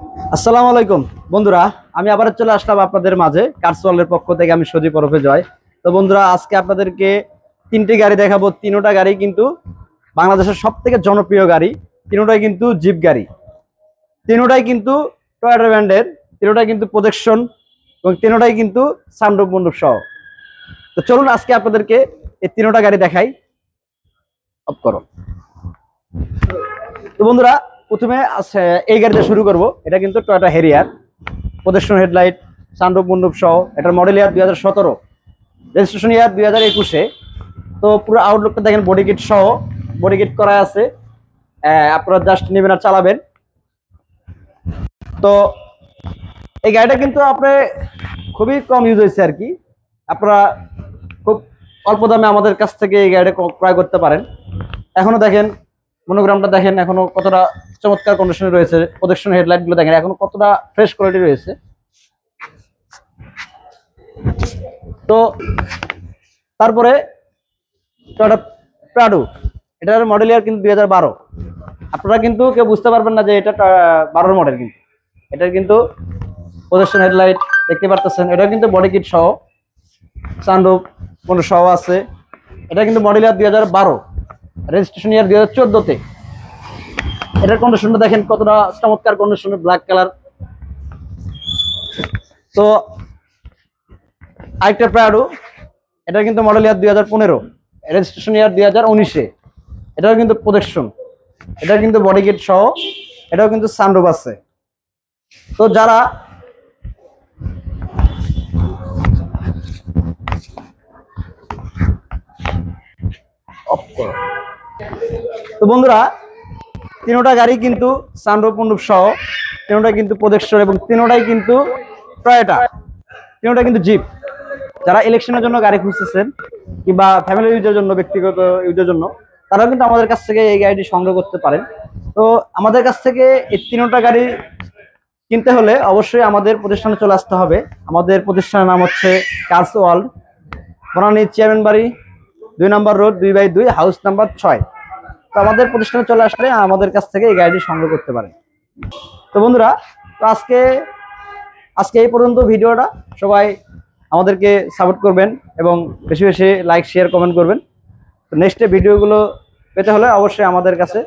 আসসালামু আলাইকুম বন্ধুরা, আমি আবার চলে আসলাম আপনাদের মাঝে কার্সওয়ালের পক্ষ থেকে। আমি সজীব ওরফে জয়। তো বন্ধুরা, আজকে আপনাদেরকে তিনটি গাড়ি দেখাবো। তিনোটা গাড়ি কিন্তু বাংলাদেশের সব থেকে জনপ্রিয় গাড়ি। তিনোটাই কিন্তু জিপ গাড়ি, তিনোটাই কিন্তু টয়োটা ব্র্যান্ডের, তিনোটাই কিন্তু প্রোজেকশন এবং তিনোটাই কিন্তু সানরুফ মন্ডপ সহ। তো চলুন আজকে আপনাদেরকে এই তিনোটা গাড়ি দেখাই। অফ করো। তো বন্ধুরা, প্রথমে এই গাড়িতে শুরু করব। এটা কিন্তু টয়োটা হ্যারিয়ার, প্রদর্শন হেডলাইট, সানরুফ মন্ডপ সহ। এটার মডেল ইয়ার 2017, রেজিস্ট্রেশন ইয়ার 2021-এ। তো পুরো আউটলুকটা দেখেন, বডি কিট সহ, বডি কিট করা আছে। আপনারা জাস্ট নেবেন আর চালাবেন। তো এই গাড়িটা কিন্তু আপনার খুবই কম ইউজ হয়েছে আর কি। আপনারা খুব অল্প দামে আমাদের কাছ থেকে এই গাড়িটা ক্রয় করতে পারেন। এখনো দেখেন, মনোগ্রামটা দেখেন এখনো কতটা চমৎকার কন্ডিশনে রয়েছে। প্রোজেকশন হেডলাইট গুলো দেখেন এখনো কতটা ফ্রেশ কোয়ালিটি রয়েছে। তো তারপরে টয়োটা প্রাডো, এটার মডেল ইয়ার কিন্তু 2012। আপনারা কিন্তু কেউ বুঝতে পারবেন না যে এটা 12 মডেল। কিন্তু এটার কিন্তু প্রোজেকশন হেডলাইট দেখতে পারতেছেন। এটা কিন্তু বডি কিট সহ, সানরুফ কোনো সহ আছে। এটা কিন্তু মডেল ইয়ার 2012, রেজিস্ট্রেশন ইয়ার 2014-তে। এটার কন্ডিশনটা দেখেন কতটা চমৎকার কন্ডিশনের, ব্ল্যাক কালার। তো আরেকটা প্রাডো, এটা কিন্তু মডেল ইয়ার 2015, রেজিস্ট্রেশন ইয়ার 2019-এ। এটাও কিন্তু প্রোজেকশন, এটা কিন্তু বডি কিট সহ, এটাও কিন্তু সানরুফ আছে। তো যারা তো বন্ধুরা, তিনোটা গাড়ি কিন্তু সানরুফ মন্ডপ সহ, তিনোটাই কিন্তু প্রোজেকশন এবং তিনোটাই কিন্তু টয়োটা, তিনোটা কিন্তু জিপ। যারা ইলেকশনের জন্য গাড়ি খুঁজতেছেন কিংবা ফ্যামিলি ইউজের জন্য, ব্যক্তিগত ইউজের জন্য, তারাও কিন্তু আমাদের কাছ থেকে এই গাড়িটি সংগ্রহ করতে পারেন। তো আমাদের কাছ থেকে এই তিনোটা গাড়ি কিনতে হলে অবশ্যই আমাদের প্রতিষ্ঠানে চলে আসতে হবে। আমাদের প্রতিষ্ঠানের নাম হচ্ছে কার্স ওয়ার্ল্ড, বনানী চেয়ারম্যান বাড়ি, 2 নম্বর রোড, 2/2, হাউস নাম্বার 6। তো আমাদের প্রতিষ্ঠানে চলে আসলে আমাদের কাছ থেকে এই গাড়িটি সংগ্রহ করতে পারেন। তো বন্ধুরা, তো আজকে এই পর্যন্ত ভিডিওটা। সবাই আমাদেরকে সাপোর্ট করবেন এবং বেশি বেশি লাইক, শেয়ার, কমেন্ট করবেন। তো নেক্সট ভিডিওগুলো পেতে হলে অবশ্যই আমাদের কাছে